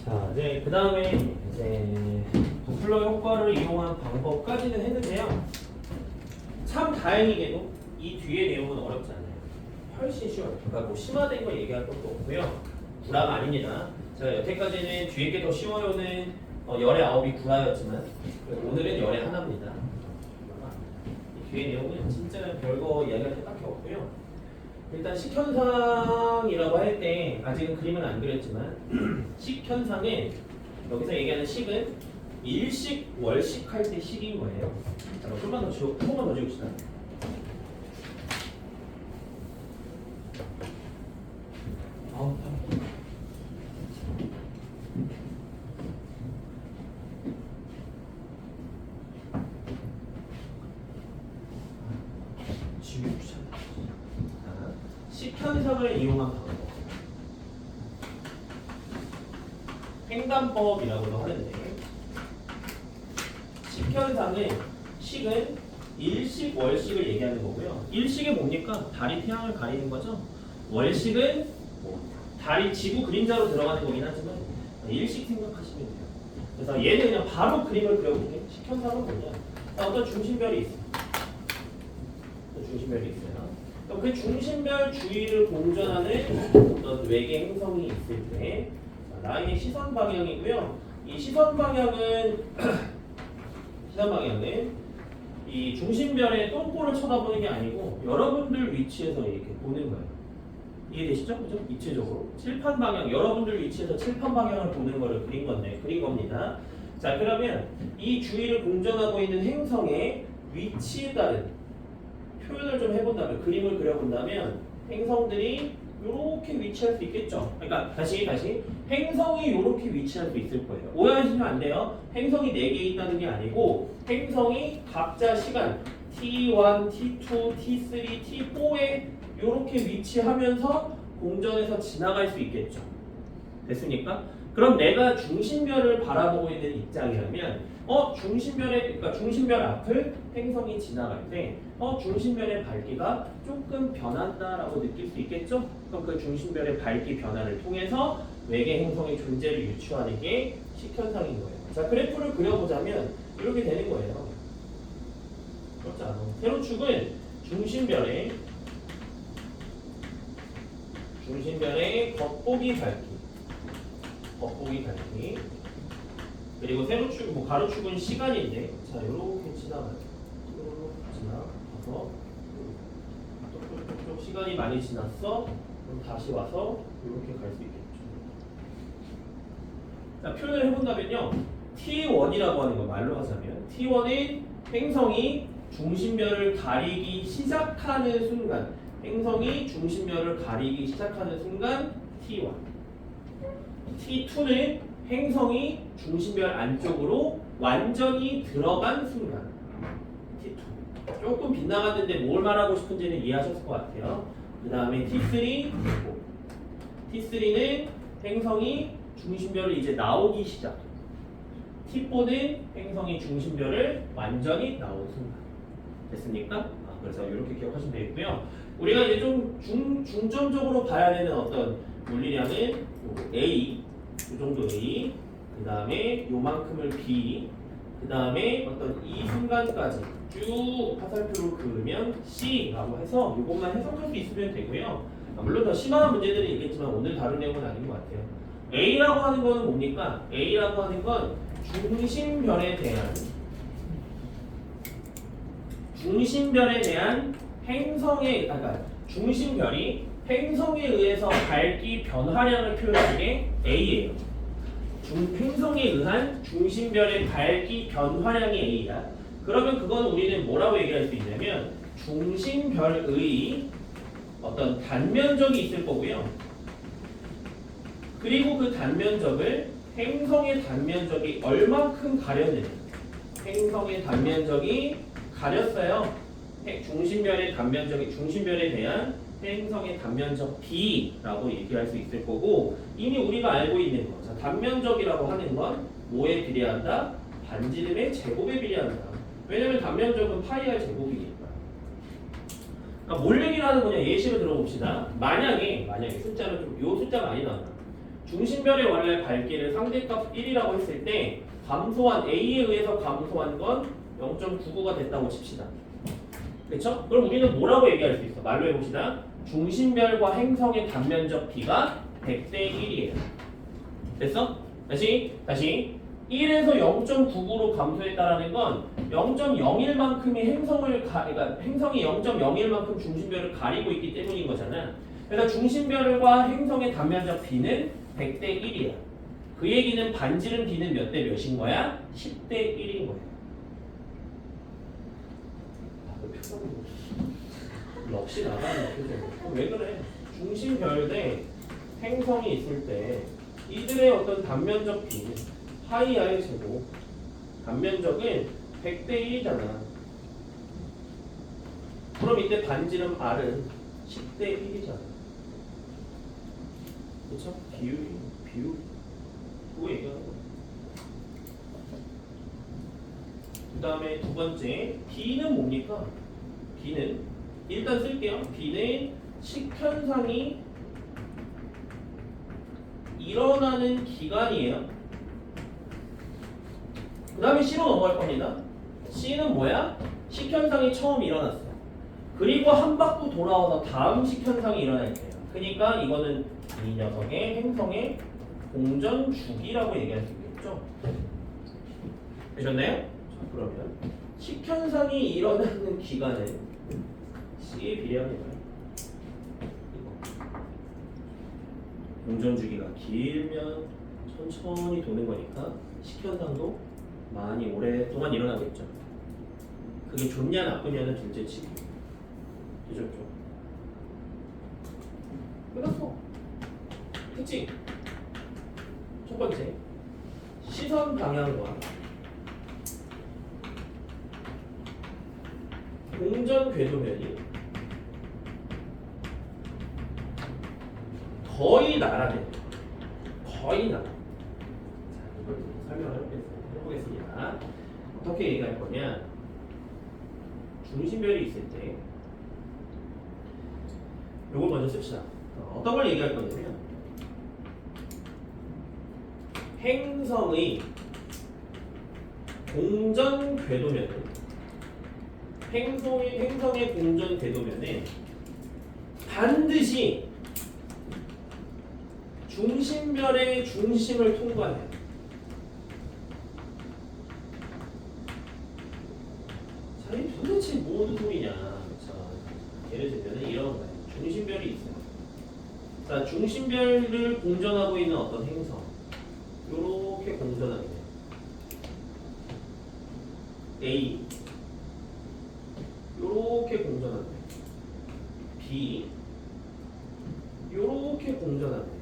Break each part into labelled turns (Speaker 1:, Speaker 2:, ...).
Speaker 1: 자, 이제 그 다음에 이제 도플러 효과를 이용한 방법까지는 했는데요. 참 다행히게도 이 뒤에 내용은 어렵지 않아요. 훨씬 쉬워요. 그러니까 뭐 심화된 거 얘기할 것도 없고요. 구라가 아닙니다. 제가 여태까지는 뒤에 게 더 쉬워요는 열의 9이 구라였지만 오늘은 열의 하나입니다. 이 뒤에 내용은 진짜 별거 이야기할 게 딱히 없고요. 일단 식현상이라고 할 때 아직은 그림은 안 그렸지만 식현상은 여기서 얘기하는 식은 일식, 월식 할 때 식인 거예요. 자, 조금만 더 지웁시다. 지웁시다. 식현상을 이용한 방법. 횡단법이라고도 하는데 식현상은 식은 일식, 월식을 얘기하는 거고요. 일식이 뭡니까? 달이 태양을 가리는 거죠. 월식은 달이 지구 그림자로 들어가는 거긴 하지만 일식 생각하시면 돼요. 그래서 얘는 그냥 바로 그림을 그려볼게요. 식현상은 뭐냐? 어떤 중심별이 있어요. 중심별이 있어요. 그럼 그 중심별 주위를 공전하는 어떤 외계 행성이 있을 때 라인의 시선 방향이고요. 이 시선 방향은 이 중심별의 똥꼬를 쳐다보는 게 아니고 여러분들 위치에서 이렇게 보는 거예요. 이해되시죠? 그죠? 입체적으로 칠판 방향, 여러분들 위치에서 칠판 방향을 보는 거를 그린 겁니다. 자, 그러면 이 주위를 공전하고 있는 행성의 위치에 따른 표현을 좀 해본다면, 그림을 그려본다면 행성들이 이렇게 위치할 수 있겠죠. 그러니까 다시 행성이 이렇게 위치할 수 있을 거예요. 오해하시면 안 돼요. 행성이 4개 있다는 게 아니고 행성이 각자 시간 T1, T2, T3, T4에 이렇게 위치하면서 공전에서 지나갈 수 있겠죠. 됐습니까? 그럼 내가 중심별을 바라보고 있는 입장이라면 그러니까 중심별 앞을 행성이 지나갈 때 중심별의 밝기가 조금 변한다라고 느낄 수 있겠죠? 그럼 그 중심별의 밝기 변화를 통해서 외계 행성의 존재를 유추하는 게 식현상인 거예요. 자, 그래프를 그려보자면 이렇게 되는 거예요. 그렇지 않아. 세로축은 중심별의 겉보기 밝기 그리고 세로축, 가로축은 시간인데 자, 이렇게 지나가요. 지나가서 쪽 시간이 많이 지났어. 그럼 다시 와서 이렇게 갈 수 있겠죠. 자, 표현을 해본다면요. T1이라고 하는 거 말로 하자면 T1은 행성이 중심별을 가리기 시작하는 순간 T1. T2는 행성이 중심별 안쪽으로 완전히 들어간 순간 T2. 조금 빗나갔는데 뭘 말하고 싶은지는 이해하셨을 것 같아요. 그 다음에 T3는 행성이 중심별을 이제 나오기 시작. T4는 행성이 중심별을 완전히 나온 순간. 됐습니까? 그래서 이렇게 기억하시면 되겠고요. 우리가 이제 좀 중점적으로 봐야 되는 어떤 물리량은 A, 이 정도 A, 그 다음에 요만큼을 B, 그 다음에 어떤 이 순간까지 쭉 화살표로 그으면 C라고 해서 이것만 해석할 수 있으면 되고요. 물론 더 심한 문제들이 있겠지만 오늘 다룰 내용은 아닌 것 같아요. A라고 하는 거는 뭡니까? A라고 하는 건 중심별에 대한 중심별이 행성에 의해서 밝기 변화량을 표현하는 게 A예요. 행성에 의한 중심별의 밝기 변화량이 A야. 그러면 그건 우리는 뭐라고 얘기할 수 있냐면 중심별의 어떤 단면적이 있을 거고요. 그리고 그 단면적을 행성의 단면적이 얼만큼 가렸느냐. 행성의 단면적이 가렸어요. 중심별에 대한 행성의 단면적 B라고 얘기할 수 있을 거고, 이미 우리가 알고 있는 거. 자, 단면적이라고 하는 건 뭐에 비례한다? 반지름의 제곱에 비례한다. 왜냐면 단면적은 파이R 제곱이니까. 그러니까 뭘 얘기를 하는 거냐? 예시를 들어봅시다. 만약에 숫자는 좀 요 숫자 많이 나온다. 중심별의 원래 밝기를 상대값 1이라고 했을 때 감소한 A에 의해서 감소한 건 0.99가 됐다고 칩시다. 그렇죠? 그럼 우리는 뭐라고 얘기할 수 있어? 말로 해봅시다. 중심별과 행성의 단면적 비가 100대 1이에요. 됐어? 다시 1에서 0.99로 감소했다라는 건 0.01만큼이 그러니까 행성이 0.01만큼 중심별을 가리고 있기 때문인 거잖아. 그래서 중심별과 행성의 단면적 비는 100대 1이야. 그 얘기는 반지름 비는 몇 대 몇인 거야? 10대 1인 거야. 넋이 나가는 표정. 왜 그래? 중심별 대 행성이 있을 때 이들의 어떤 단면적 비 파이 r의 제곱 단면적은 100대 1이잖아. 그럼 이때 반지름 r은 10대 1이잖아. 그쵸? 비율 그거 얘기하는 거야. 그 다음에 두 번째 B는 뭡니까? B는 일단 쓸게요. B는 식현상이 일어나는 기간이에요. 그 다음에 C로 넘어갈 겁니다. C는 뭐야? 식현상이 처음 일어났어. 그리고 한 바퀴 돌아와서 다음 식현상이 일어날 때예요. 그러니까 이거는 이 녀석의 행성의 공전 주기라고 얘기할 수 있겠죠. 되셨나요? 자, 그러면 식현상이 일어나는 기간은 C에 비례합니다. 공전 주기가 길면 천천히 도는 거니까 식현상도 많이 오랫동안 일어나겠죠. 그게 좋냐 나쁘냐는 둘째 치고. 되셨죠? 끝났어. 특징. 첫 번째, 시선 방향과 공전 궤도면이 거의 나란해. 거의 나란해. 자, 이걸 설명을 해보겠습니다. 어떻게 얘기할 거냐? 중심별이 있을 때 요걸 먼저 씁시다. 어떤 걸 얘기할 거냐면 행성의 공전 궤도면은 행성의 공전 궤도면은 반드시 중심별의 중심을 통과해요. 자, 이 도대체 무슨 소리냐? 자, 예를 들면 이런 거예요. 중심별이 있어요. 자, 중심별을 공전하고 있는 어떤 행성. 요렇게 공전하게 돼요. A. 요렇게 공전하게 돼요. B. 요렇게 공전하게 돼요.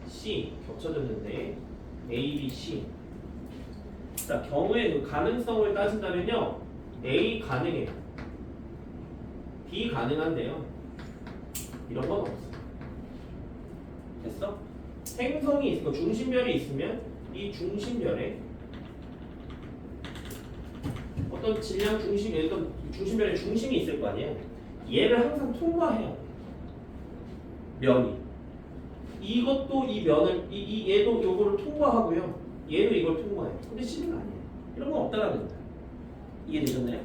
Speaker 1: C. 겹쳐졌는데 A, B, C. 자, 경우의 그 가능성을 따진다면요. A 가능해요. B 가능한데요. 이런 건 없어. 됐어? 행성이 있고 중심별이 있으면 이 중심별에 어떤 질량 중심, 어떤 중심별의 중심이 있을 거 아니에요. 얘를 항상 통과해야 돼. 면이. 이것도 이 면을 얘도 요거를 통과하고요. 얘도 이걸 통과해요. 근데 C는 아니에요. 이런 건 없다라는 거예요. 이해되셨나요?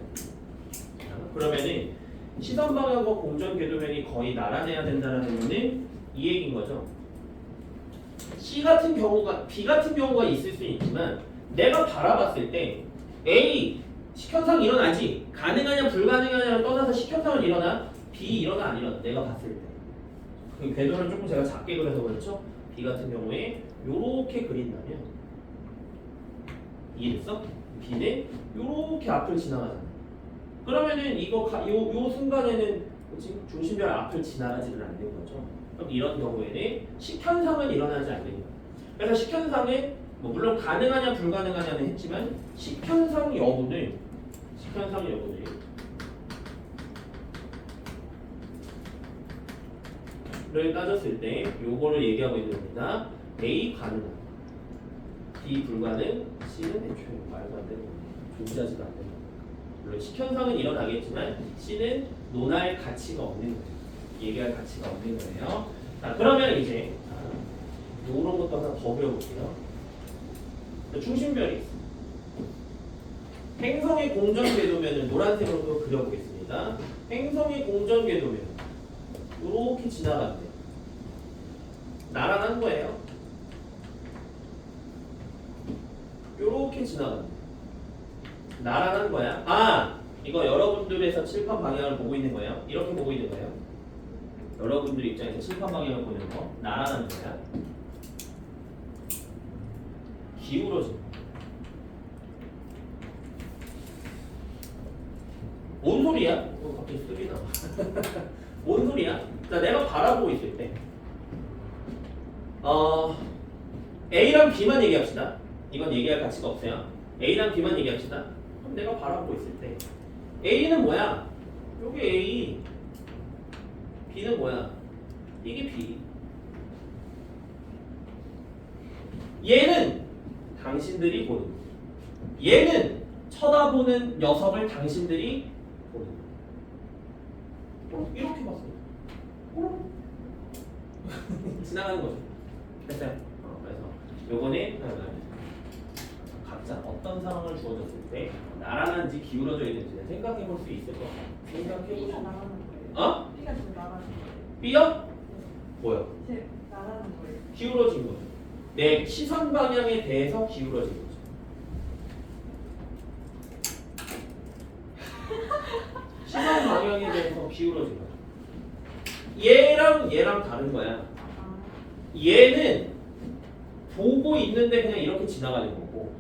Speaker 1: 그러면은 시선 방향과 공전 궤도면이 거의 나란해야 된다는 의미는 이 얘기인 거죠. B 같은 경우가 있을 수 있지만 내가 바라봤을 때 A 식현상 일어나지 가능하냐 불가능하냐를 떠나서 식현상은 일어나 B 일어나 안 일어나 내가 봤을 때 그 궤도를 조금 제가 작게 그려서 그렇죠. B 같은 경우에 요렇게 그린다면 이해됐어? B는 요렇게 앞을 지나가잖아. 그러면은 요 순간에는 그치? 중심별 앞을 지나가지는 않는 거죠. 그럼 이런 경우에는 식현상은 일어나지 않는 거예요. 그래서 식현상은 뭐 물론 가능하냐 불가능하냐는 했지만 식현상 여부를 따졌을 때 요거를 얘기하고 있는 겁니다. A 가능한, B 불가능, C는 애초에 말도 안 되는 겁니다. 존재하지도 않는 겁니다. 물론 식현상은 일어나겠지만 C는 논할 가치가 없는 거예요. 얘기할 가치가 없는 거예요. 자, 그러면 이제 이런 것도 하나 더 그려볼게요. 중심별이 있어. 행성의 공전 궤도면을 노란색으로 그려보겠습니다. 행성의 공전 궤도면 이렇게 지나간대. 날아간 거예요. 이렇게 지나간대. 날아간 거야. 아, 이거 여러분들에서 칠판 방향을 보고 있는 거예요. 이렇게 보고 있는 거예요. 여러분들 입장에서 칠판 방향을 보는 거 날아가는 거야. 기울어진 거. 뭔 소리야? 갑자기 소리 나와. 뭔 소리야? 자, 내가 바라보고 있을 때 A랑 B만 얘기합시다. 이건 얘기할 가치가 없어요. A랑 B만 얘기합시다. 그럼 내가 바라보고 있을 때 A는 뭐야? 여기 A. B는 뭐야? 이게 B. 얘는 당신들이 보는 거. 얘는 쳐다보는 녀석을 당신들이 보는 거. 이렇게 봤어요. 지나가는 거죠. 됐어요? 그래서 요거는 각자 어떤 상황을 주어졌을 때 날아가는지 기울어져 있는지 생각해 볼 수 있을 것 같아요. 생각해 보시면.
Speaker 2: B가 나가는 거예요.
Speaker 1: 어?
Speaker 2: B가 지금 나가는 거예요.
Speaker 1: B요? 뭐요?
Speaker 2: 제 나가는 거예요.
Speaker 1: 기울어진 거죠. 내 시선 방향에 대해서 기울어진 거죠. 시선 방향에 대해서 기울어진 거죠. 얘랑 다른 거야.
Speaker 2: 아,
Speaker 1: 얘는 보고 있는데 그냥 이렇게 지나가는 거고.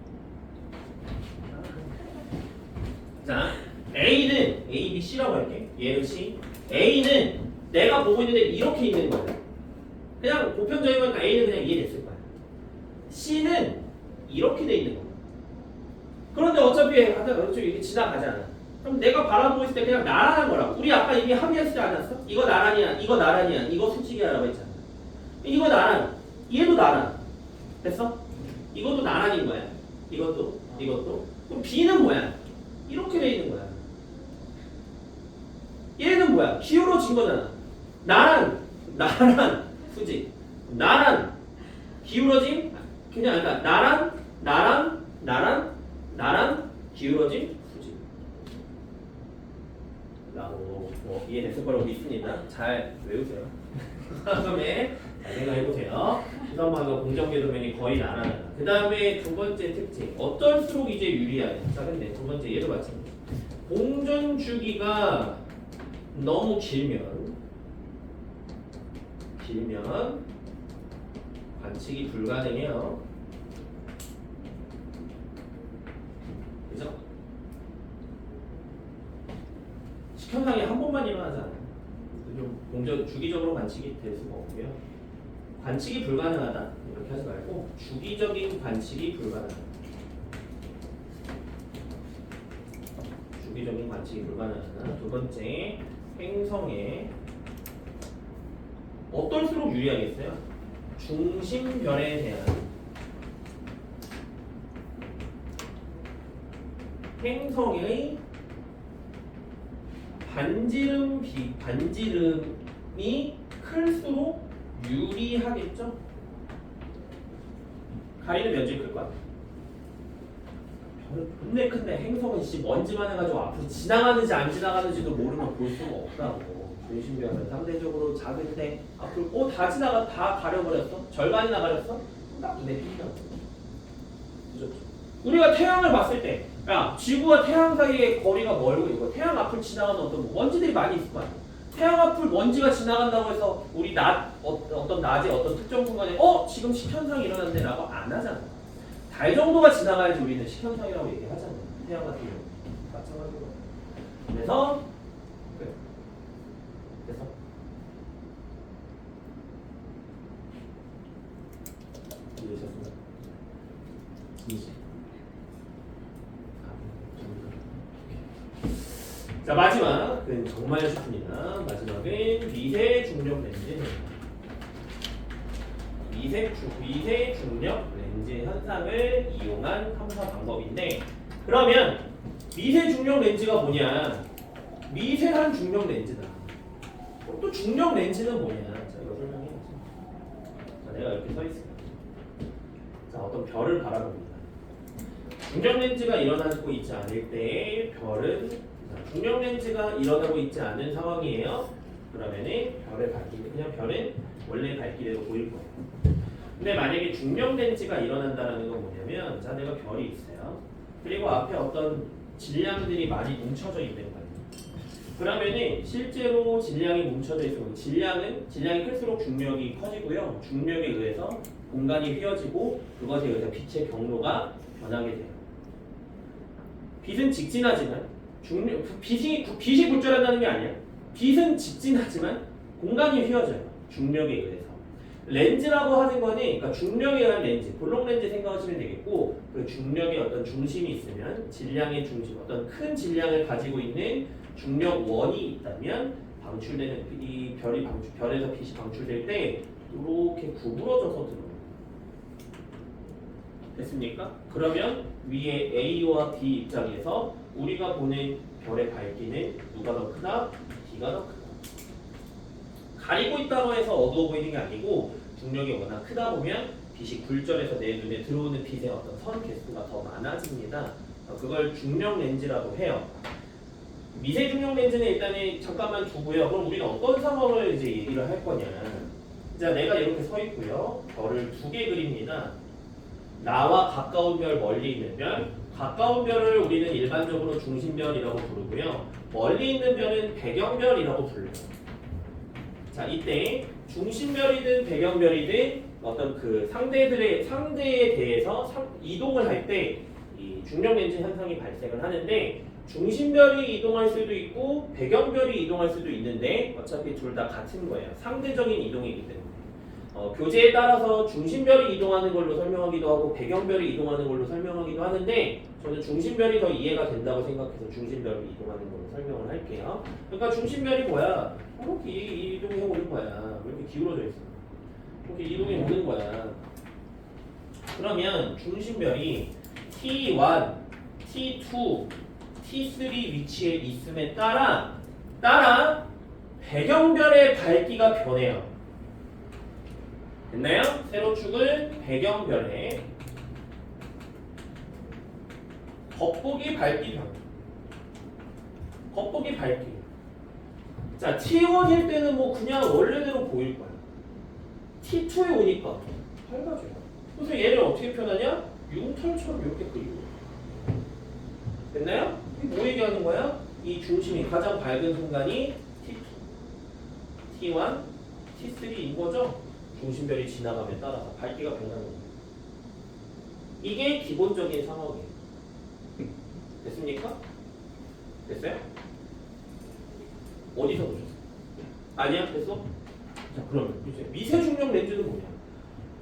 Speaker 1: 자, A는 A, B, C라고 할게. 얘는 C. A는 내가 보고 있는데 이렇게 있는 거야. 그냥 보편적인 거니까 A는 그냥 이해됐을 거야. C는 이렇게 돼 있는 거야. 그런데 어차피 이렇게 지나가잖아. 그럼 내가 바라보고 있을 때 그냥 나란한 거라고. 우리 아까 이미 합의하지 않았어? 이거 나란이야, 이거 나란이야, 이거 수직이야라고 했잖아. 이거 나란, 얘도 나란. 됐어? 이것도 나란인 거야. 이것도. 그럼 B는 뭐야? 이렇게 돼 있는 거야. 얘는 뭐야? 기울어진 거잖아. 나란, 수직. 나란, 기울어짐. 그냥 그러니까 나란, 기울어짐, 수직. 라고 이해됐을 거라고 믿습니다. 잘 외우세요. 다음에 잘 생각해보세요. 시선방향 공정궤도면이 거의 나란하다. 그 다음에 두 번째 특징. 어떨수록 이제 유리하냐. 자, 근데 두 번째 얘도 마찬가지. 공전 주기가 너무 길면 관측이 불가능해요. 그죠? 식현상이 한 번만 일어나잖아요. 공전 주기적으로 관측이 될 수가 없고요. 관측이 불가능하다 이렇게 하지 말고 주기적인 관측이 불가능하다. 주기적인 관측이 불가능하다. 두 번째, 행성에 어떨수록 유리하겠어요? 중심별에 대한 행성의 반지름이 클수록 유리하겠죠? 가리는 면적이 클 거야. 근데 행성은 먼지만 해가지고 앞으로 지나가는지 안 지나가는지도 모르면 볼 수가 없다고. 중심별은 상대적으로 작은데 앞으로 다 가려버렸어? 절반이나 가렸어? 딱 눈에 띈다고. 그죠? 우리가 태양을 봤을 때, 야, 지구와 태양 사이의 거리가 멀고 있고 태양 앞을 지나가는 어떤 먼지들이 많이 있을 거 아니야. 태양 앞을 먼지가 지나간다고 해서 우리 어떤 낮에 어떤 특정 순간에 지금 식현상이 일어났네 라고 안 하잖아. 달 정도가 지나가야지 우리는 식현상이라고 얘기하잖아. 태양 같은 경우 마찬가지로. 그래서 이해하셨습니다. 자, 마지막은 정말 쉽습니다. 마지막은 미세 중력 렌즈. 미세 중력 렌즈 현상을 이용한 탐사 방법인데, 그러면 미세 중력 렌즈가 뭐냐? 미세한 중력 렌즈다. 또 중력 렌즈는 뭐냐? 자, 이거 설명해야지. 자, 내가 이렇게 서 있어요. 어떤 별을 바라봅니다. 중력 렌즈가 일어나고 있지 않을 때 별은 중력 렌즈가 일어나고 있지 않은 상황이에요. 그러면은 별의 밝기 그냥 별은 원래 밝기대로 보일 거예요. 근데 만약에 중력 렌즈가 일어난다는 건 뭐냐면 자 내가 별이 있어요. 그리고 앞에 어떤 질량들이 많이 뭉쳐져 있는 거예요. 그러면은 실제로 질량이 뭉쳐져 있으면 질량이 클수록 중력이 커지고요. 중력에 의해서 공간이 휘어지고 그것에 의해서 빛의 경로가 변하게 돼요. 빛은 직진하지만 빛이 굴절한다는 게 아니야. 빛은 직진하지만 공간이 휘어져요. 중력에 의해서. 렌즈라고 하는 거는 그러니까 중력에 의한 렌즈, 볼록 렌즈 생각하시면 되겠고 그 중력의 어떤 중심이 있으면 질량의 중심, 어떤 큰 질량을 가지고 있는 중력 원이 있다면 방출되는 이 별에서 빛이 방출될 때 이렇게 구부러져서 들어요. 됐습니까? 그러면 위에 A와 B 입장에서 우리가 보는 별의 밝기는 누가 더 크다? B가 더 크다. 가리고 있다고 해서 어두워 보이는 게 아니고 중력이 워낙 크다 보면 빛이 굴절해서 내 눈에 들어오는 빛의 어떤 선 개수가 더 많아집니다. 그걸 중력 렌즈라고 해요. 미세 중력 렌즈는 일단은 잠깐만 두고요. 그럼 우리가 어떤 상황을 이제 얘기를 할 거냐? 자, 내가 이렇게 서 있고요. 별을 2개 그립니다. 나와 가까운 별, 멀리 있는 별. 가까운 별을 우리는 일반적으로 중심별이라고 부르고요. 멀리 있는 별은 배경별이라고 불러요. 자, 이때 중심별이든 배경별이든 어떤 그 상대에 대해서 이동을 할 때 이 중력 렌즈 현상이 발생을 하는데 중심별이 이동할 수도 있고 배경별이 이동할 수도 있는데 어차피 둘 다 같은 거예요. 상대적인 이동이기 때문에. 교재에 따라서 중심별이 이동하는 걸로 설명하기도 하고 배경별이 이동하는 걸로 설명하기도 하는데 저는 중심별이 더 이해가 된다고 생각해서 중심별이 이동하는 걸로 설명을 할게요. 그러니까 중심별이 뭐야? 이렇게 이동해 오는 거야. 왜 이렇게 기울어져 있어? 이렇게 이동해 오는 거야. 그러면 중심별이 T1, T2, T3 위치에 있음에 따라 배경별의 밝기가 변해요. 됐나요? 세로축은 배경별의 겉보기 밝기 변화. 겉보기 밝기. 자, T1일 때는 뭐 그냥 원래대로 보일 거야. T2에 오니까 밝아져요. 그래서 얘를 어떻게 표현하냐? 융털처럼 이렇게 그리고. 됐나요? 뭐 얘기하는 거야? 이 중심이 가장 밝은 순간이 T2, T1, T3인 거죠? 중심별이 지나감에 따라서 밝기가 변하는 거예요. 이게 기본적인 상황이에요. 됐습니까? 됐어요? 어디서 보셨어요? 아니야? 됐어? 자, 그러면 이제 미세 중력 렌즈는 뭐냐?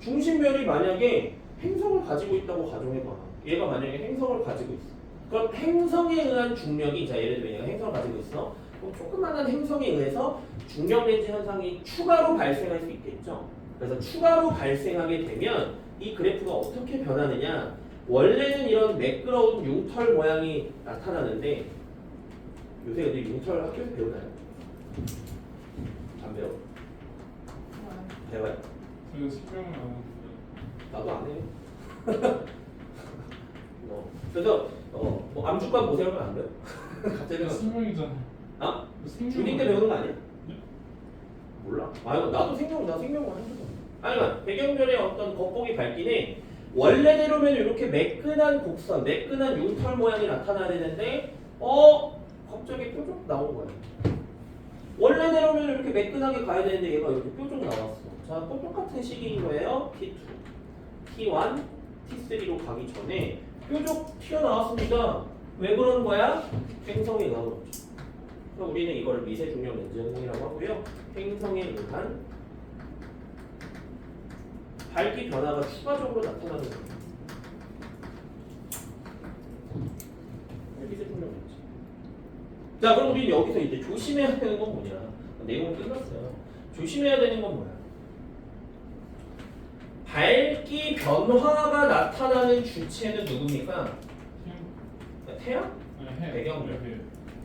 Speaker 1: 중심별이 만약에 행성을 가지고 있다고 가정해봐. 얘가 만약에 행성을 가지고 있어. 그럼 행성에 의한 중력이, 자 예를 들면 얘가 행성을 가지고 있어. 그럼 조그만한 행성에 의해서 중력 렌즈 현상이 추가로 발생할 수 있겠죠. 그래서 추가로 발생하게 되면 이 그래프가 어떻게 변하느냐? 원래는 이런 매끄러운 융털 모양이 나타나는데 요새 근데 융털 학교에서 배우나요? 안 배워? 배워요?
Speaker 3: 저는 설명을 안 하는데.
Speaker 1: 나도 안 해요. 그래서 뭐 암주관 보세요 하면 안 돼요? 갑자기
Speaker 3: 생명이잖아요.
Speaker 1: 아?
Speaker 3: 생명.
Speaker 1: 중딩 때 배우는 거 아니야?
Speaker 3: 네?
Speaker 1: 몰라. 나도 나 생명을 해주잖아. 아니, 배경별의 어떤 겉보기 밝기는 원래대로면 이렇게 매끈한 곡선, 매끈한 융털 모양이 나타나야 되는데 갑자기 뾰족 나온 거야. 원래대로면 이렇게 매끈하게 가야 되는데 얘가 이렇게 뾰족 나왔어. 자, 또 똑같은 시기인 거예요. T2, T1, T3로 가기 전에 뾰족 튀어나왔습니다. 왜 그러는 거야? 행성에 의한 거죠. 그래서 우리는 이걸 미세 중력 렌즈 현상이라고 하고요. 행성에 의한 밝기 변화가 추가적으로 나타나는 거예요. 미세 중력 렌즈. 자, 그럼 우리는 여기서 이제 조심해야 되는 건 뭐냐? 내용은 끝났어요. 조심해야 되는 건 뭐야? 밝기 변화가 나타나는 주체는 누굽니까? 태양?
Speaker 3: 해.
Speaker 1: 배경별.
Speaker 3: 해.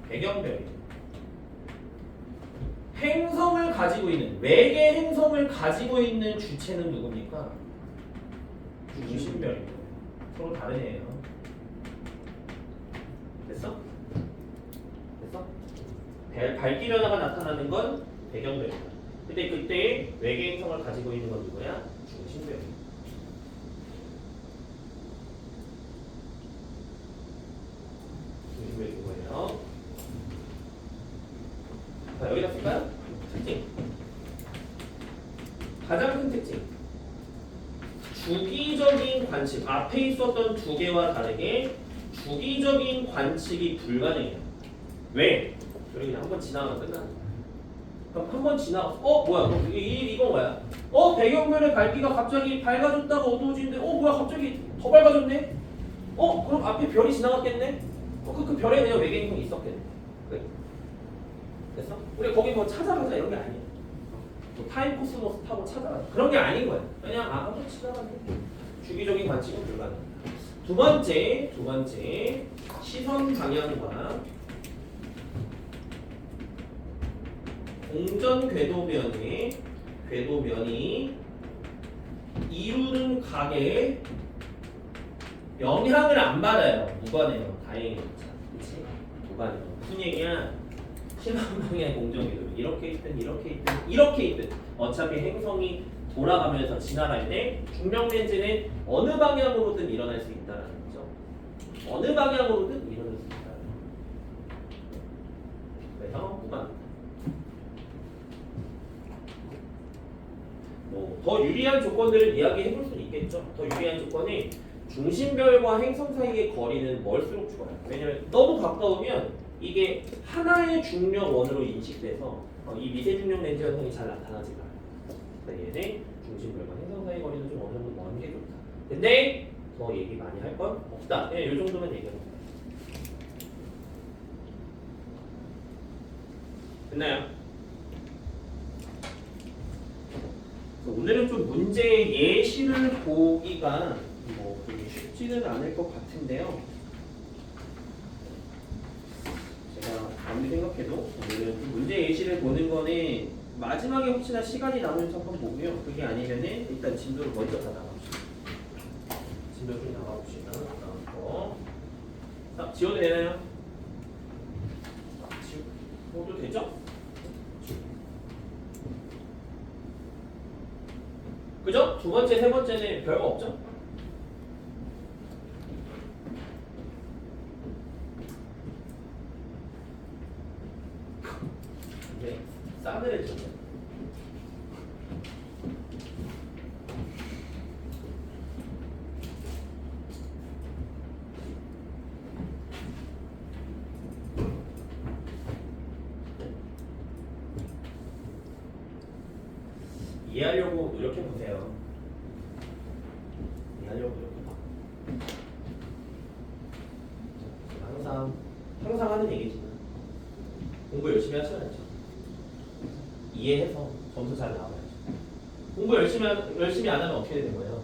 Speaker 1: 배경별이. 행성을 가지고 있는 외계 행성을 가지고 있는 주체는 누굽니까? 중심별이고 서로 다른 애예요. 됐어? 됐어? 밝기 변화가 나타나는 건 배경별이다. 근데 그때 외계 행성을 가지고 있는 건 누구야? 중심별이야. 중심별이 뭐예요? 자, 여기다 쓸까요? 특징. 가장 큰 특징. 주기적인 관측. 앞에 있었던 두 개와 다르게 주기적인 관측이 불가능해요. 왜? 여기 그냥 한번 지나가면 끝나는 거야. 그럼 한 번 지나가서 뭐야? 그럼 이건 뭐야? 배경별의 밝기가 갑자기 밝아졌다가 어두워지는데 뭐야? 갑자기 더 밝아졌네? 그럼 앞에 별이 지나갔겠네? 그 별에 그냥 외계 행성이 있었겠네. 그래. 됐어? 우리 거기 뭐 찾아가자 이런 게 아니야. 뭐 타임 코스모스 타고 찾아가자 그런 게 아닌 거야. 그냥 한번 지나가네. 주기적인 관측은 불가능. 두 번째 시선 방향과 공전 궤도면이 이루는 각에 영향을 안 받아요. 무관해요. 다행히. 그치? 무관해요. 무슨 얘기야? 시선 방향의 공전 궤도 이렇게 있든 어차피 행성이 돌아가면서 지나갈 때 중력 렌즈는 어느 방향으로든 일어날 수 있다는 거죠. 어느 방향으로든 일어날 수 있다. 그래서 무관. 더 유리한 조건들을 이야기해 볼 수는 있겠죠. 더 유리한 조건이 중심별과 행성 사이의 거리는 멀수록 좋아요. 왜냐면 너무 가까우면 이게 하나의 중력 원으로 인식돼서 이 미세 중력 렌즈 현상이 잘 나타나지 않아요. 그러니까 얘네 중심별과 행성 사이의 거리는 좀 어느 정도 먼 게 좋다. 근데 더 얘기 많이 할 건 없다. 그냥 이 정도만 얘기하는 거예요. 됐나요? 오늘은 좀 문제 예시를 보기가 그렇게 쉽지는 않을 것 같은데요. 제가 아무리 생각해도 오늘은 문제 예시를 보는 거는 마지막에 혹시나 시간이 남으면 한번 보고요. 그게 아니면은 일단 진도를 먼저 다 나가봅시다. 진도 좀 나가봅시다. 나가고. 자, 지워도 되나요? 지워도 되죠? 그죠? 두 번째, 세 번째는 별거 없죠? 네, 싸늘해졌네. 이해하려고 노력해보세요. 이해하려고 노력해봐. 항상 하는 얘기지만 공부 열심히 하셔야죠. 이해해서 점수 잘 나와야죠. 공부 열심히 안 하면 어떻게 되는 거예요?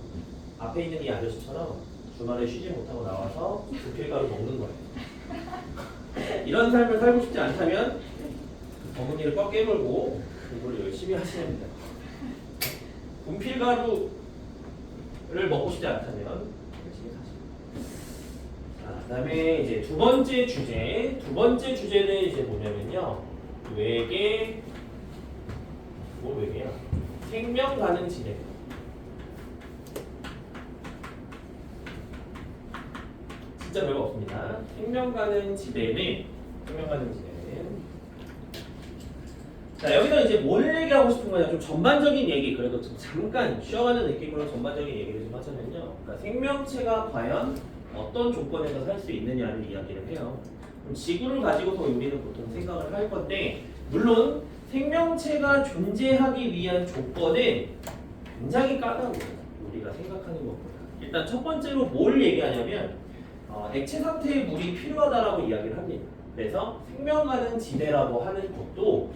Speaker 1: 앞에 있는 이 아저씨처럼 주말에 쉬지 못하고 나와서 부필가루 먹는 거예요. 이런 삶을 살고 싶지 않다면 어머니를 꽉 깨물고 공부를 열심히 하셔야 합니다. 분필가루를 먹고 싶지 않다면 열심히 사시고. 자, 그다음에 이제 두 번째 주제는 이제 뭐냐면요. 외계 외계야? 생명 가능 지대. 진짜 별거 없습니다. 생명 가능 지대는 자, 여기서 이제 뭘 얘기하고 싶은 거냐, 좀 전반적인 얘기, 그래도 좀 잠깐 쉬어가는 느낌으로 전반적인 얘기를 좀 하자면요. 그러니까 생명체가 과연 어떤 조건에서 살 수 있느냐를 이야기를 해요. 그럼 지구를 가지고서 우리는 보통 생각을 할 건데, 물론 생명체가 존재하기 위한 조건은 굉장히 까다로워요. 우리가 생각하는 것보다. 일단 첫 번째로 뭘 얘기하냐면 액체 상태의 물이 필요하다라고 이야기를 합니다. 그래서 생명 가능 지대라고 하는 것도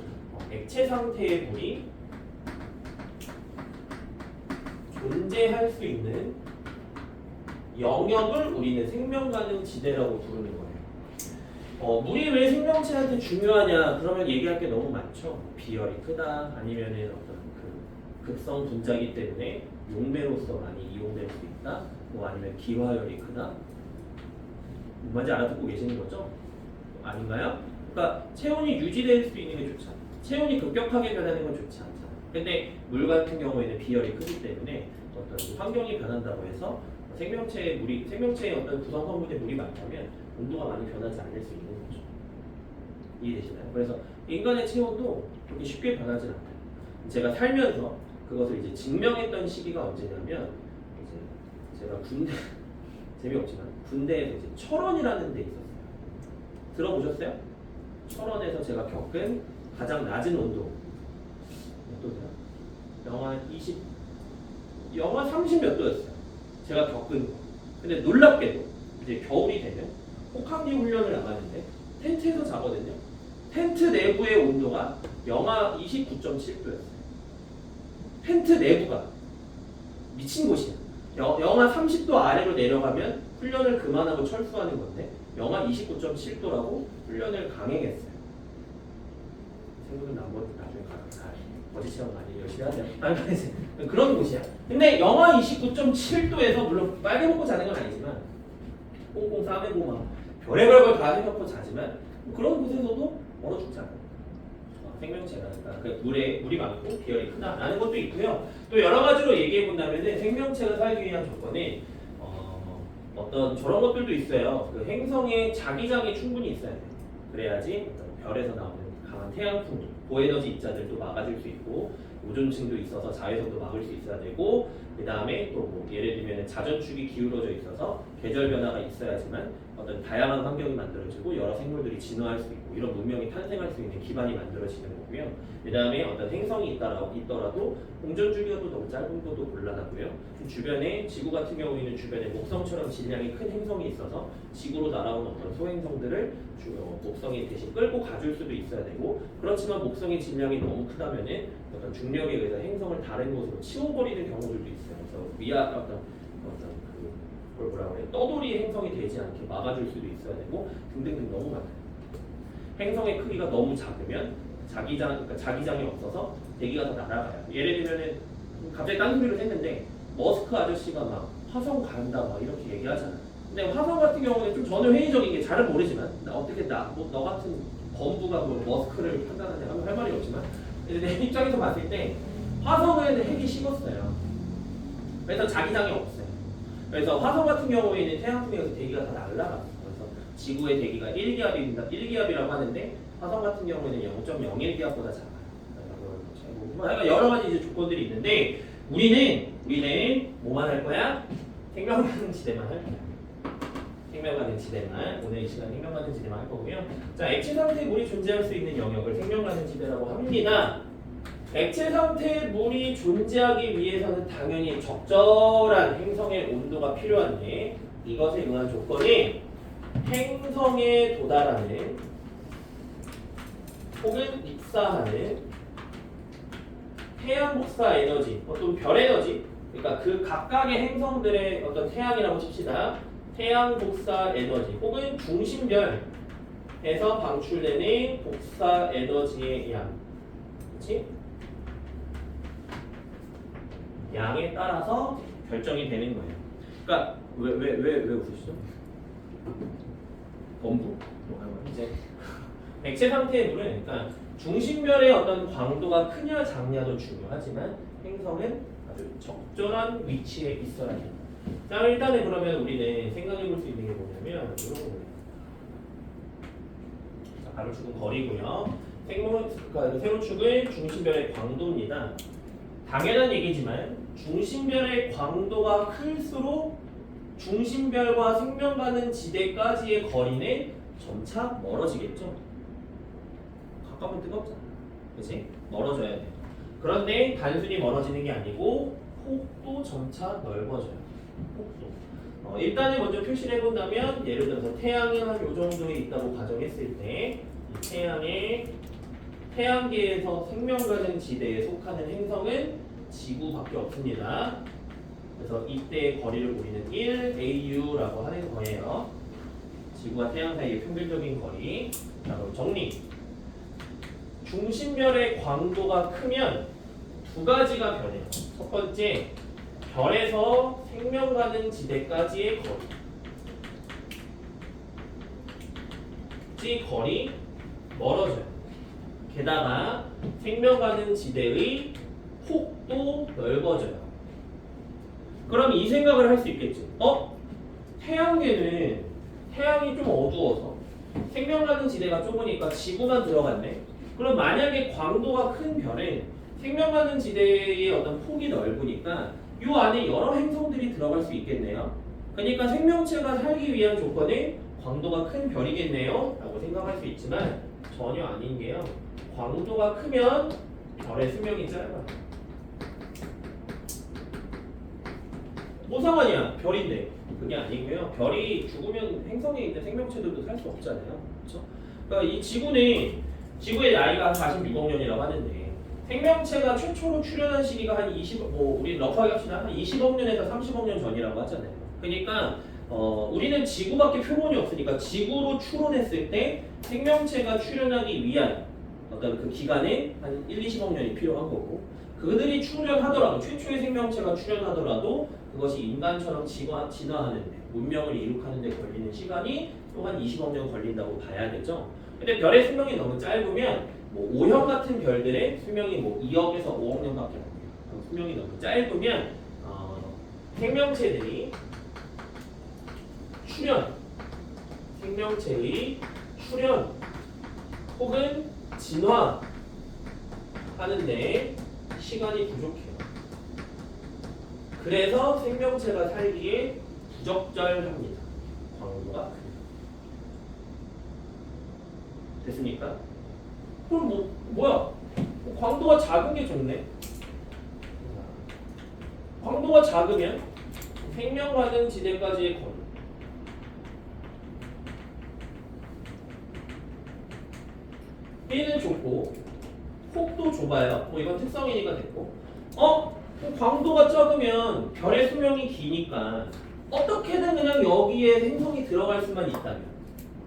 Speaker 1: 액체 상태의 물이 존재할 수 있는 영역을 우리는 생명 가능 지대라고 부르는 거예요. 물이 왜 생명체한테 중요하냐? 그러면 얘기할 게 너무 많죠. 비열이 크다, 아니면은 어떤 그 급성 분자기 때문에 용매로서 많이 이용될 수 있다. 뭐 아니면 기화열이 크다. 뭔지 알아듣고 계시는 거죠? 아닌가요? 그러니까 체온이 유지될 수 있는 게 좋지 않아. 체온이 급격하게 변하는 건 좋지 않잖아. 근데 물 같은 경우에는 비열이 크기 때문에 어떤 환경이 변한다고 해서 생명체의 어떤 구성 성분에 물이 많다면 온도가 많이 변하지 않을 수 있는 거죠. 이해되시나요? 그래서 인간의 체온도 그렇게 쉽게 변하지 않아요. 제가 살면서 그것을 이제 증명했던 시기가 언제냐면 이제 제가 재미없지만 군대에서 이제 철원이라는 데 있었어요. 들어보셨어요? 철원에서 제가 겪은 가장 낮은 온도 몇 도세요? 영하 30 몇 도였어요. 제가 겪은 거. 근데 놀랍게도 이제 겨울이 되면 혹한기 훈련을 나가는데 텐트에서 자거든요. 텐트 내부의 온도가 영하 29.7도였어요. 텐트 내부가 미친 곳이야. 영하 30도 아래로 내려가면 훈련을 그만하고 철수하는 건데 영하 29.7도라고 훈련을 강행했어요. 친구들 나중에 어디 시험 많이 열심히 하세요. 그런 곳이야. 근데 영하 29.7도에서 물론 빨개 먹고 자는 건 아니지만 꽁꽁 싸매고 막 별의별 걸 다 해놓고 자지만 그런 곳에서도 얼어 죽잖아요. 생명체가 그러니까 물이 많고 비열이 크다라는 것도 있고요. 또 여러 가지로 얘기해 본다면은 생명체가 살기 위한 조건이 어떤 저런 것들도 있어요. 그 행성에 자기장이 충분히 있어야 돼요. 그래야지 별에서 나오는 강한 태양풍, 고에너지 입자들도 막아줄 수 있고 오존층도 있어서 자외선도 막을 수 있어야 되고 그 다음에 또 뭐 예를 들면 자전축이 기울어져 있어서 계절 변화가 있어야지만 어떤 다양한 환경이 만들어지고 여러 생물들이 진화할 수 있고 이런 문명이 탄생할 수 있는 기반이 만들어지는 거고요. 그 다음에 어떤 행성이 있더라도 공전 주기가 더 짧은 것도 곤란하고요. 주변에 지구 같은 경우에는 주변에 목성처럼 질량이 큰 행성이 있어서 지구로 날아온 어떤 소행성들을 목성이 대신 끌고 가줄 수도 있어야 되고 그렇지만 목성의 질량이 너무 크다면은 어떤 중력에 의해서 행성을 다른 곳으로 치워버리는 경우들도 있어요. 그래서 그걸 뭐라 그래? 떠돌이 행성이 되지 않게 막아줄 수도 있어야 되고 등등등 너무 많아요. 행성의 크기가 너무 작으면 자기장이 없어서 대기가 더 날아가요. 예를 들면은 갑자기 딴소리를 했는데 머스크 아저씨가 막 화성 간다 막 이렇게 얘기하잖아. 근데 화성 같은 경우는 좀 저는 회의적인 게 잘은 모르지만 어떻게 너 같은 범부가 뭐 머스크를 판단하냐 하면 할 말이 없지만 내 입장에서 봤을 때 화성에는 핵이 식었어요. 그래서 자기장이 없어요. 그래서 화성 같은 경우에는 태양풍에서 대기가 다 날아갔어요. 그래서 지구의 대기가 1기압이라고 하는데 화성 같은 경우에는 0.01기압보다 작아요. 그러니까 여러 가지 이제 조건들이 있는데 우리는 뭐만 할 거야? 생명가능 지대만 할 거야. 생명가능 지대만 오늘 이 시간 생명가능 지대만 할 거고요. 자, 액체 상태의 물이 존재할 수 있는 영역을 생명가능 지대라고 합니다. 액체 상태의 물이 존재하기 위해서는 당연히 적절한 행성의 온도가 필요한데 이것에 의한 조건이 행성에 도달하는 혹은 입사하는 태양 복사 에너지, 어떤 별 에너지, 그러니까 그 각각의 행성들의 어떤 태양이라고 칩시다. 태양 복사 에너지 혹은 중심별에서 방출되는 복사 에너지의 양, 그렇지? 양에 따라서 결정이 되는 거예요. 그러니까 왜 웃으시죠? 범부? 이제 액체 상태의 물은 그러니까 중심별의 어떤 광도가 크냐 작냐도 중요하지만 행성은 아주 적절한 위치에 있어야 된다. 자, 일단은 그러면 우리는 생각해 볼 수 있는 게 뭐냐면 이런 거예요. 자, 가로축은 거리고요. 그러니까 세로축은 중심별의 광도입니다. 당연한 얘기지만 중심별의 광도가 클수록 중심별과 생명가능 지대까지의 거리는 점차 멀어지겠죠. 가까우면 뜨겁잖아. 그치? 멀어져야 돼. 그런데 단순히 멀어지는 게 아니고 폭도 점차 넓어져요. 폭도. 일단은 먼저 표시를 해본다면 예를 들어서 태양이 한 요 정도에 있다고 가정했을 때 이 태양계에서 생명가능 지대에 속하는 행성은 지구밖에 없습니다. 그래서 이때의 거리를 우리는 1AU라고 하는 거예요. 지구와 태양 사이의 평균적인 거리. 자, 그럼 정리. 중심별의 광도가 크면 두 가지가 변해요. 첫 번째, 별에서 생명 가는 지대까지의 거리 멀어져요. 게다가 생명 가는 지대의 폭도 넓어져요. 그럼 이 생각을 할 수 있겠지. 태양계는 태양이 좀 어두워서 생명 가는 지대가 좁으니까 지구만 들어갔네. 그럼 만약에 광도가 큰 별은 생명 가는 지대의 어떤 폭이 넓으니까 이 안에 여러 행성들이 들어갈 수 있겠네요. 그러니까 생명체가 살기 위한 조건은 광도가 큰 별이겠네요 라고 생각할 수 있지만 전혀 아닌 게요. 광도가 크면 별의 수명이 짧아요. 뭐 상관이야? 별인데. 그게 아니고요. 별이 죽으면 행성에 있는 생명체들도 살 수 없잖아요. 그렇죠? 그러니까 이 지구의 나이가 46억 년이라고 하는데 생명체가 최초로 출현한 시기가 한 우리 러프하게 합시다. 한 20억 년에서 30억 년 전이라고 하잖아요. 그러니까 우리는 지구밖에 표본이 없으니까 지구로 추론했을 때 생명체가 출현하기 위한 어떤 그 기간에 한 1, 20억 년이 필요한 거고 그들이 출현하더라도 최초의 생명체가 출현하더라도 그것이 인간처럼 진화하는데 문명을 이룩하는 데 걸리는 시간이 또 한 20억 년 걸린다고 봐야 되죠. 근데 별의 수명이 너무 짧으면 뭐 O형 같은 별들의 수명이 뭐 2억에서 5억 년밖에 안 돼요. 수명이 너무 짧으면 생명체의 출현 혹은 진화하는데 시간이 부족해요. 그래서 생명체가 살기에 부적절합니다. 광도가 크다. 됐습니까? 그럼 뭐야? 광도가 작은 게 좋네. 광도가 작으면 생명 가는 지대까지의 거리. B는 좁고 폭도 좁아요. 뭐 이건 특성이니까 됐고. 광도가 적으면 별의 수명이 기니까 어떻게든 그냥 여기에 행성이 들어갈 수만 있다면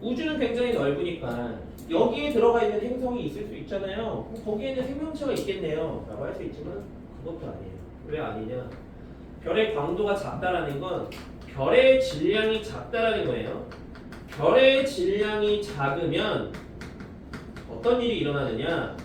Speaker 1: 우주는 굉장히 넓으니까 여기에 들어가 있는 행성이 있을 수 있잖아요. 거기에는 생명체가 있겠네요 라고 할 수 있지만 그것도 아니에요. 왜 아니냐? 별의 광도가 작다라는 건 별의 질량이 작다라는 거예요. 별의 질량이 작으면 어떤 일이 일어나느냐?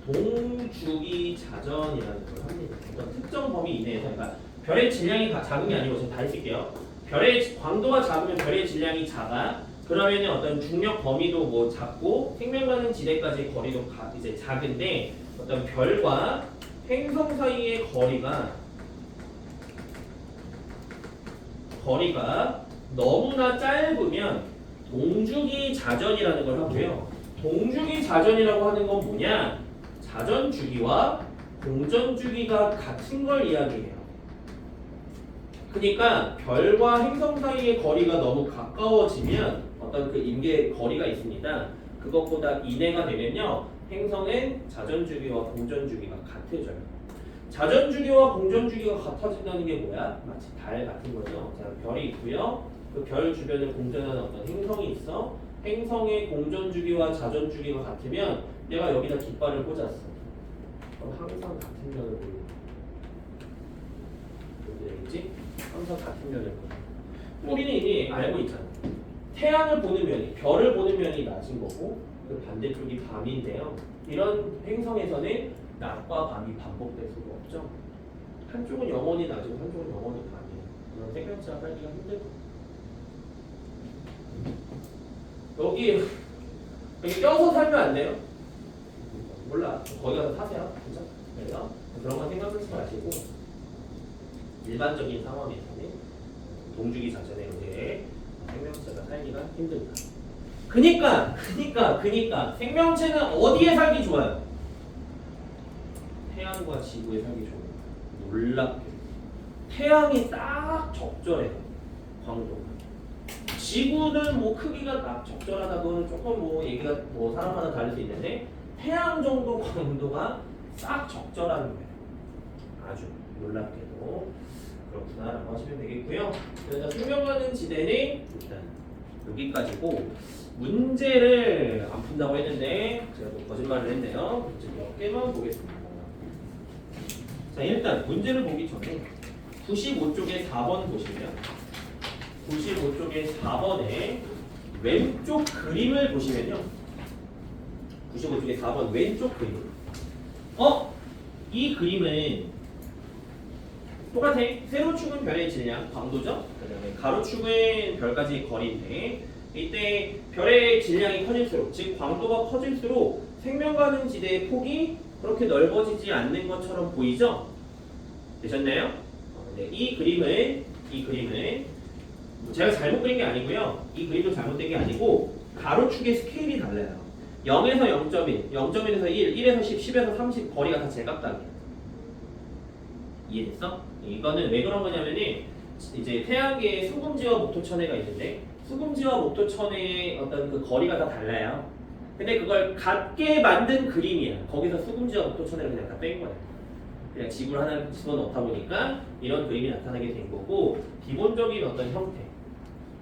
Speaker 1: 동주기 자전이라는 걸 합니다. 어떤 특정 범위 이내에서, 그러니까 별의 질량이 작은 게 아니고 제가 다 해줄게요. 별의 광도가 작으면 별의 질량이 작아. 그러면 어떤 중력 범위도 뭐 작고 생명 가는 지대까지의 거리도 이제 작은데 어떤 별과 행성 사이의 거리가 너무나 짧으면 동주기 자전이라는 걸 하고요. 동주기 자전이라고 하는 건 뭐냐? 자전 주기와 공전 주기가 같은 걸 이야기해요. 그러니까 별과 행성 사이의 거리가 너무 가까워지면 어떤 그 임계 거리가 있습니다. 그것보다 이내가 되면요, 행성은 자전 주기와 공전 주기가 같아져요. 자전 주기와 공전 주기가 같아진다는 게 뭐야? 마치 달 같은 거죠. 자, 별이 있고요. 그 별 주변을 공전하는 어떤 행성이 있어. 행성의 공전 주기와 자전 주기가 같으면 내가 여기다 깃발을 꽂았어. 그럼 항상 같은 면을 보이는 거야. 되겠지? 항상 같은 면을 보여. 우리는 이미 알고 있잖아. 태양을 보는 면이, 별을 보는 면이 낮은 거고 그 반대쪽이 밤인데요. 이런 행성에서는 낮과 밤이 반복될 수가 없죠. 한쪽은 영원히 낮이고 한쪽은 영원히 밤이에요. 그런 생명체가 살기가 힘들고. 여기 껴서 살면 안 돼요? 몰라. 거기 가서 사세요. 그죠? 그래서 그런 건 생각하지 마시고 일반적인 상황에서는 동주기 자전에 의해 생명체가 살기가 힘들다. 그니까 생명체는 어디에 살기 좋아요? 태양과 지구에 살기 좋아요. 놀랍게 태양이 딱 적절해요. 광도가. 지구는 뭐 크기가 딱 적절하다고는 조금 뭐 얘기가 뭐 사람마다 다를 수 있는데 태양 정도 광도가 싹 적절한 거예요. 아주 놀랍게도 그렇구나라고 하시면 되겠고요. 그래서 생명하는 지대는 일단 여기까지고 문제를 안 푼다고 했는데 제가 또 거짓말을 했네요. 문제 몇 개만 보겠습니다. 자, 일단 문제를 보기 전에 95쪽에 4번 보시면 95쪽에 4번에 왼쪽 그림을 보시면요. 95쪽에 4번 왼쪽 그림. 이 그림은 똑같아. 세로축은 별의 질량, 광도죠. 그다음에 가로축은 별까지의 거리인데 이때 별의 질량이 커질수록, 즉 광도가 커질수록 생명 가능 지대의 폭이 그렇게 넓어지지 않는 것처럼 보이죠? 되셨나요? 네, 이 그림은 제가 잘못 그린 게 아니고요. 이 그림도 잘못된 게 아니고 가로축의 스케일이 달라요. 0에서 0.1, 0.1에서 1, 1에서 10, 10에서 30 거리가 다 제각각이야. 이해됐어? 이거는 왜 그런 거냐면은 이제 태양계에 수금지와 목토천해가 있는데 수금지와 목토천해의 어떤 그 거리가 다 달라요. 근데 그걸 같게 만든 그림이야. 거기서 수금지와 목토천해를 그냥 다 뺀 거야. 그냥 지구를 하나 집어넣다 보니까 이런 그림이 나타나게 된 거고, 기본적인 어떤 형태,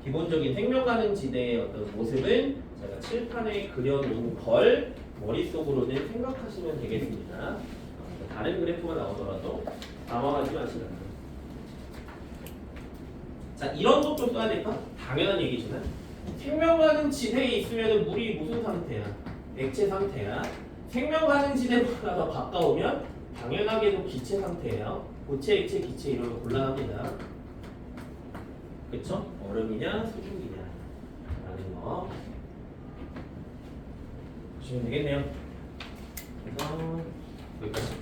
Speaker 1: 기본적인 생명 가능 지대의 어떤 모습은 제가 칠판에 그려놓은 걸 머릿속으로는 생각하시면 되겠습니다. 다른 그래프가 나오더라도 당황하지 마시라. 자, 이런 것도 써야 될까? 당연한 얘기지만 생명 가능 지대에 있으면 물이 무슨 상태야? 액체 상태야. 생명 가능 지대보다 더 가까우면 당연하게도 기체 상태예요. 고체, 액체, 기체 이런 거 곤란합니다. 그쵸? 얼음이냐 수증기냐 라는 거 보시면 되겠네요. 그래서 여기까지.